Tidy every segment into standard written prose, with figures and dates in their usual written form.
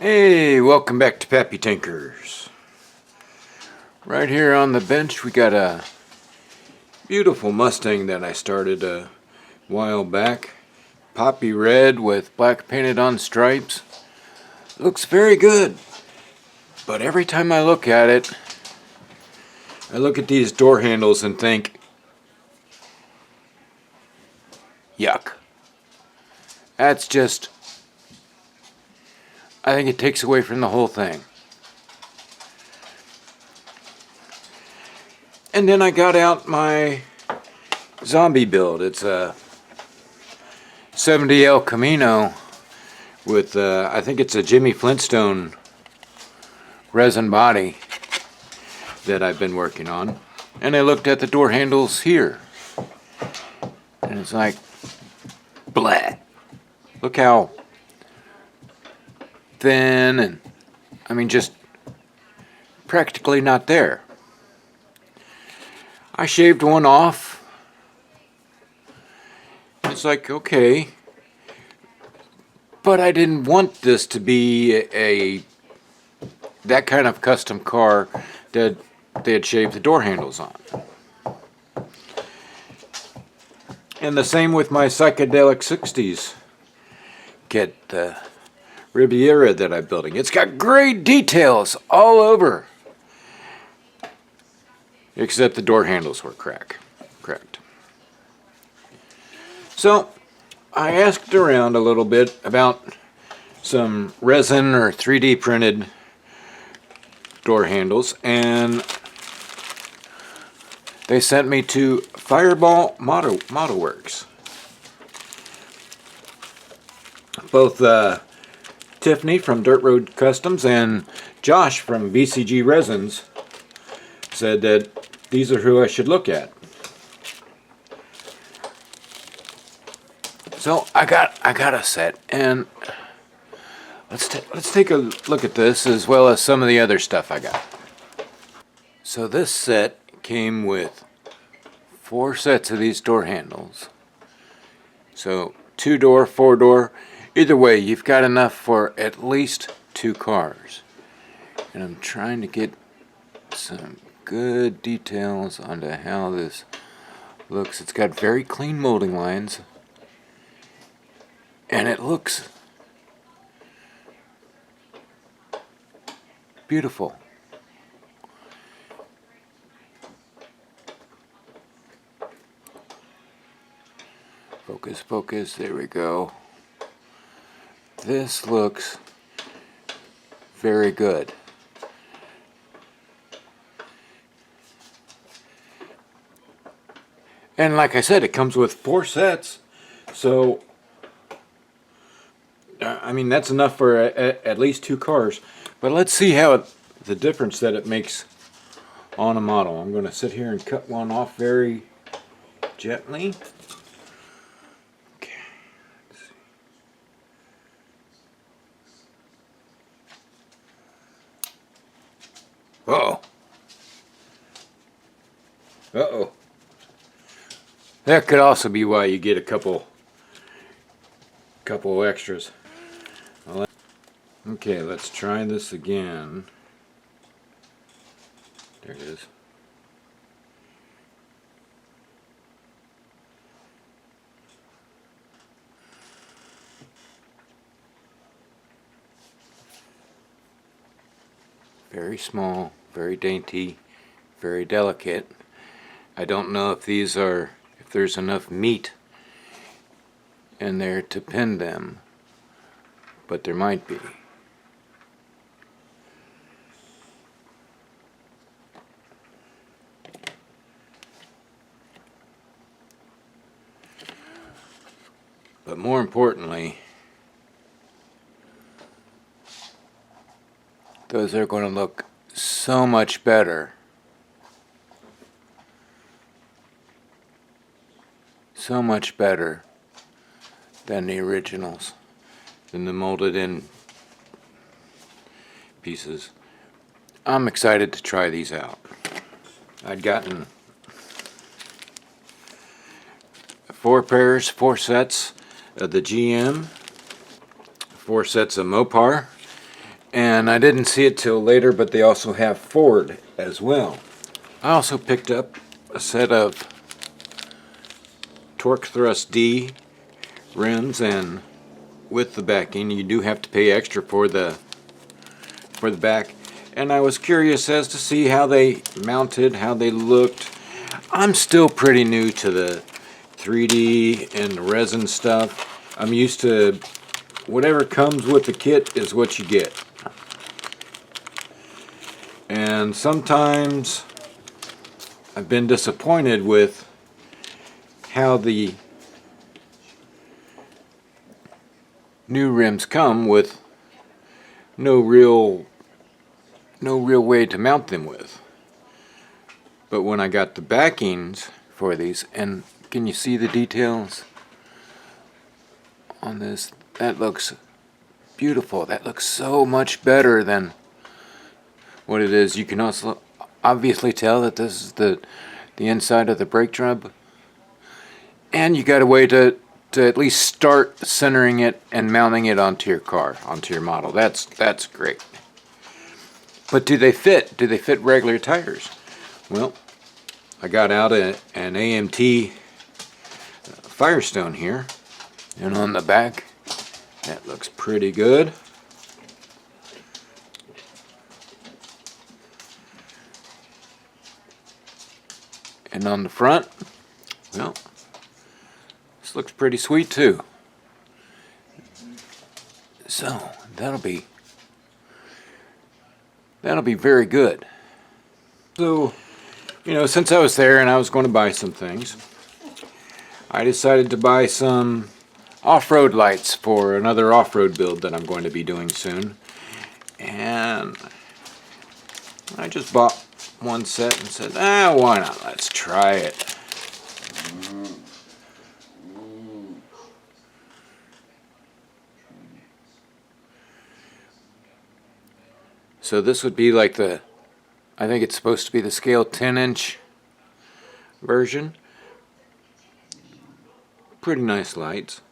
Hey, welcome back to Pappy Tinkers. Right here on the bench we got a beautiful Mustang that I started a while back. Poppy red with black painted on stripes. Looks very good. But every time I look at it, I look at these door handles and think, yuck. That's just, I think it takes away from the whole thing. And then I got out my zombie build. It's a 70 El Camino with, I think it's a Jimmy Flintstone resin body that I've been working on. And I looked at the door handles here. And it's like, bleh. Look how thin and, I mean, just practically not there. I shaved one off. It's like, okay, but I didn't want this to be that kind of custom car that they had shaved the door handles on. And the same with my psychedelic 60s kit, the Riviera that I'm building. It's got great details all over, except the door handles were cracked. So I asked around a little bit about some resin or 3D printed door handles, and they sent me to FIREBALL Model Works. Both Tiffany from Dirt Road Customs and Josh from BCG Resins said that these are who I should look at. So I got a set, and let's take a look at this as well as some of the other stuff I got. So this set came with 4 sets of these door handles. So 2-door, 4-door. Either way, you've got enough for at least 2 cars. And I'm trying to get some good details onto how this looks. It's got very clean molding lines. And it looks beautiful. Focus, focus, there we go. This looks very good. And like I said, it comes with 4 sets, so I mean that's enough for at least 2 cars. But let's see how the difference that it makes on a model. I'm going to sit here and cut one off very gently. Uh-oh. Uh-oh. That could also be why you get a couple extras. Okay, let's try this again. There it is. Very small, very dainty, very delicate. I don't know if there's enough meat in there to pin them, but there might be. But more importantly, those are going to look so much better. So much better than the originals, than the molded in pieces. I'm excited to try these out. I'd gotten 4 sets of the GM, 4 sets of Mopar, And I didn't see it till later, but they also have Ford as well. I also picked up a set of Torque Thrust D rims, and with the backing you do have to pay extra for the back. And I was curious as to see how they mounted, how they looked. I'm still pretty new to the 3D and the resin stuff. I'm used to whatever comes with the kit is what you get. And sometimes I've been disappointed with how the new rims come with no real way to mount them with. But when I got the backings for these, and can you see the details on this? That looks beautiful. That looks so much better than what it is. You can also obviously tell that this is the inside of the brake drum, and you got a way to at least start centering it and mounting it onto your car, onto your model. That's great. But do they fit? Do they fit regular tires? Well, I got out an AMT Firestone here, and on the back that looks pretty good. And on the front, well, this looks pretty sweet too. So that'll be very good. So, you know, since I was there and I was going to buy some things, I decided to buy some off-road lights for another off-road build that I'm going to be doing soon. And I just bought one set and said, why not? Let's try it. So this would be like I think it's supposed to be the scale 10-inch version. Pretty nice lights.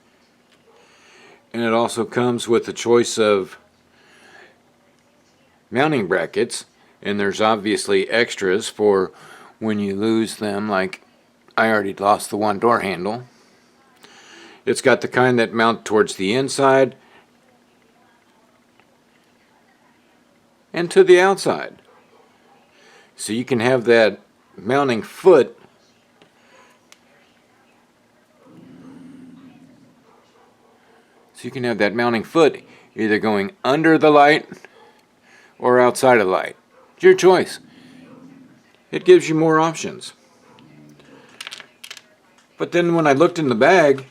And it also comes with a choice of mounting brackets, and there's obviously extras for when you lose them, like I already lost the one door handle. It's got the kind that mount towards the inside and to the outside. So you can have that mounting foot either going under the light or outside of the light. It's your choice. It gives you more options. But then when I looked in the bag,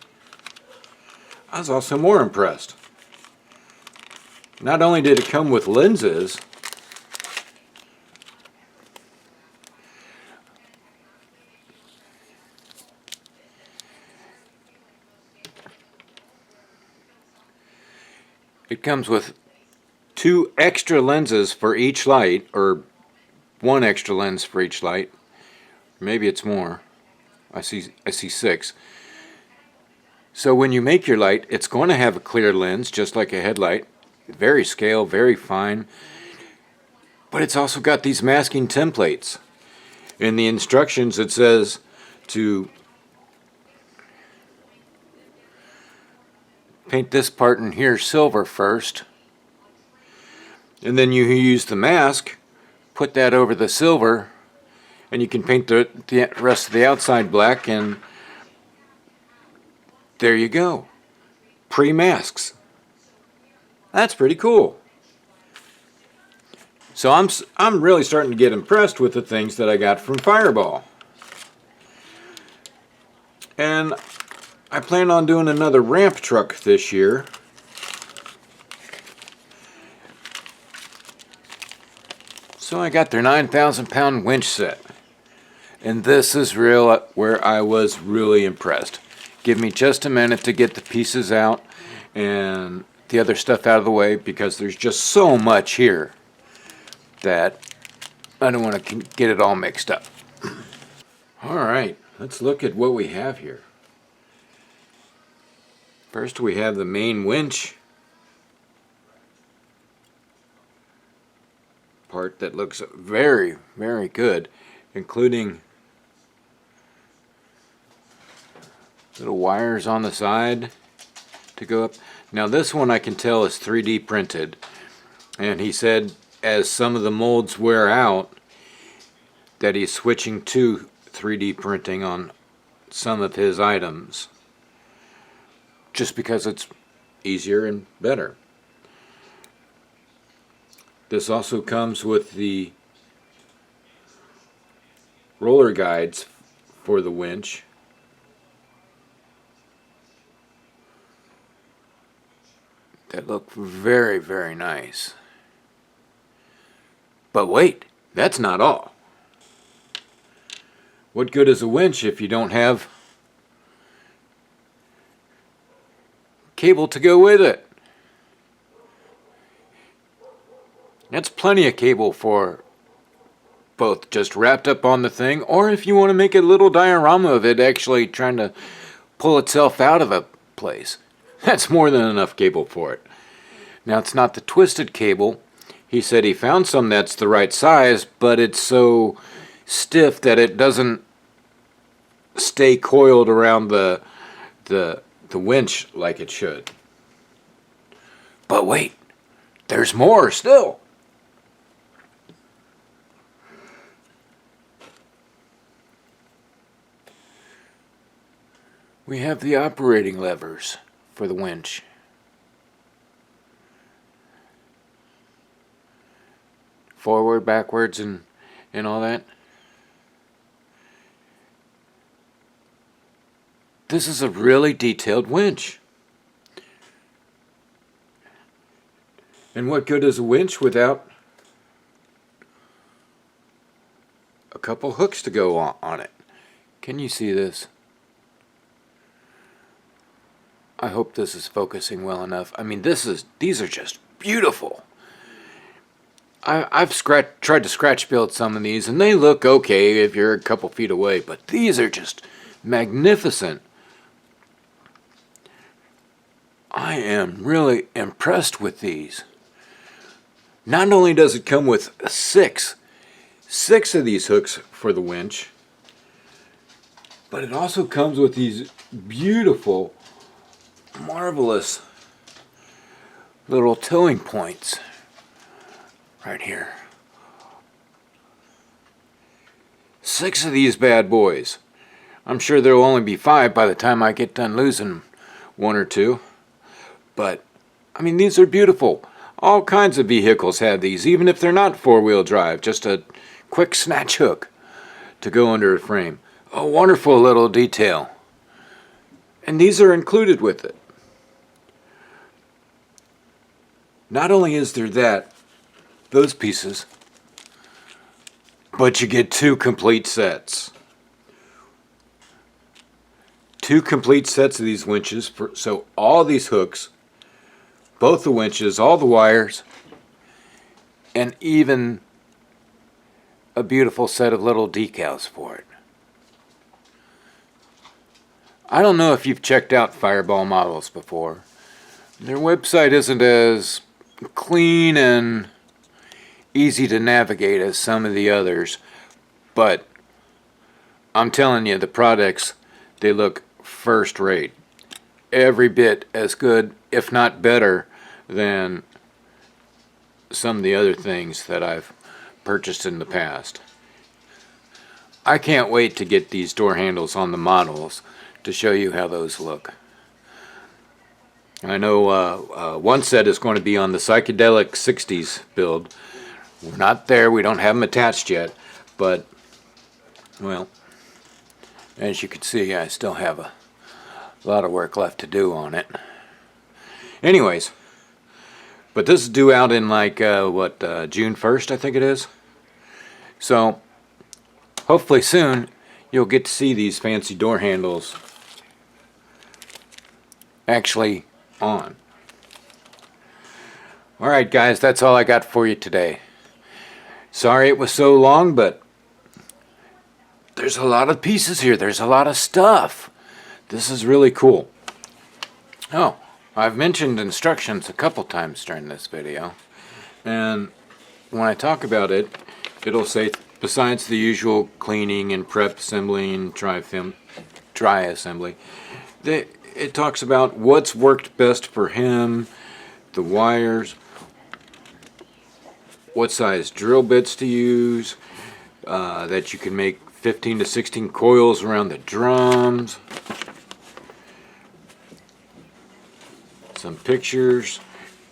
I was also more impressed. Not only did it come with lenses, it comes with 2 extra lenses for each light, or 1 extra lens for each light. Maybe it's more. I see 6. So when you make your light, it's going to have a clear lens, just like a headlight. Very scale, very fine. But it's also got these masking templates. In the instructions it says to paint this part in here silver first, and then you use the mask, put that over the silver, and you can paint the rest of the outside black, and there you go. Pre-masks. That's pretty cool. So I'm really starting to get impressed with the things that I got from Fireball. And I plan on doing another ramp truck this year. So I got their 9,000 pound winch set. And this is where I was really impressed. Give me just a minute to get the pieces out and the other stuff out of the way, because there's just so much here that I don't want to get it all mixed up. Alright, let's look at what we have here. First we have the main winch. part that looks very, very good, including little wires on the side to go up. Now this one I can tell is 3D printed, and he said as some of the molds wear out that he's switching to 3D printing on some of his items just because it's easier and better. This also comes with the roller guides for the winch. That look very, very nice. But wait, that's not all. What good is a winch if you don't have cable to go with it? That's plenty of cable for both just wrapped up on the thing, or if you want to make a little diorama of it actually trying to pull itself out of a place. That's more than enough cable for it. Now it's not the twisted cable. He said he found some that's the right size, but it's so stiff that it doesn't stay coiled around the winch like it should. But wait, there's more still. We have the operating levers for the winch. Forward, backwards, and all that. This is a really detailed winch. And what good is a winch without a couple hooks to go on it? Can you see this? I hope this is focusing well enough. I mean, these are just beautiful. I've tried to scratch build some of these, and they look okay if you're a couple feet away, but these are just magnificent. I am really impressed with these. Not only does it come with six of these hooks for the winch, but it also comes with these beautiful, marvelous little towing points right here. 6 of these bad boys. I'm sure there will only be 5 by the time I get done losing 1 or 2. But, I mean, these are beautiful. All kinds of vehicles have these, even if they're not 4-wheel drive. Just a quick snatch hook to go under a frame. A wonderful little detail. And these are included with it. Not only is there those pieces, but you get 2 complete sets. 2 complete sets of these winches, so all these hooks, both the winches, all the wires, and even a beautiful set of little decals for it. I don't know if you've checked out Fireball models before. Their website isn't as clean and easy to navigate as some of the others, but I'm telling you, the products, they look first rate. Every bit as good, if not better, than some of the other things that I've purchased in the past. I can't wait to get these door handles on the models to show you how those look. I know one set is going to be on the Psychedelic 60s build. We're not there, we don't have them attached yet, but, well, as you can see, I still have a lot of work left to do on it. Anyways, but this is due out in like, June 1st, I think it is. So, hopefully soon, you'll get to see these fancy door handles actually on. Alright guys, that's all I got for you today. Sorry it was so long, but there's a lot of pieces here. There's a lot of stuff. This is really cool. Oh, I've mentioned instructions a couple times during this video. And when I talk about it, it'll say, besides the usual cleaning and prep assembly and dry assembly, it talks about what's worked best for him, the wires, what size drill bits to use, that you can make 15 to 16 coils around the drums, some pictures,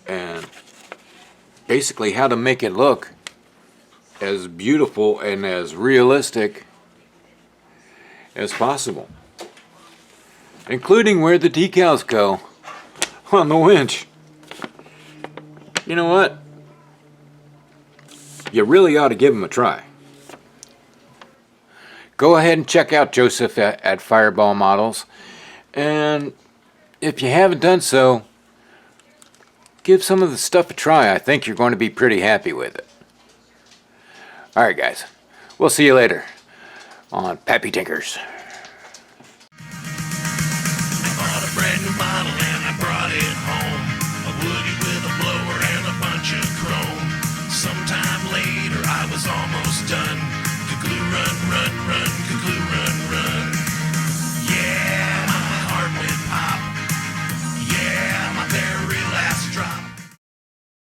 and basically how to make it look as beautiful and as realistic as possible, including where the decals go on the winch. You know what? You really ought to give them a try. Go ahead and check out Joseph at Fireball Models, and if you haven't done so, give some of the stuff a try. I think you're going to be pretty happy with it. Alright guys, we'll see you later on Pappy Tinkers. I bought a brand new model and I brought it home. A woody with a blower and a bunch of chrome. Sometime later I was almost done. Cuckoo run, run, run, cuckoo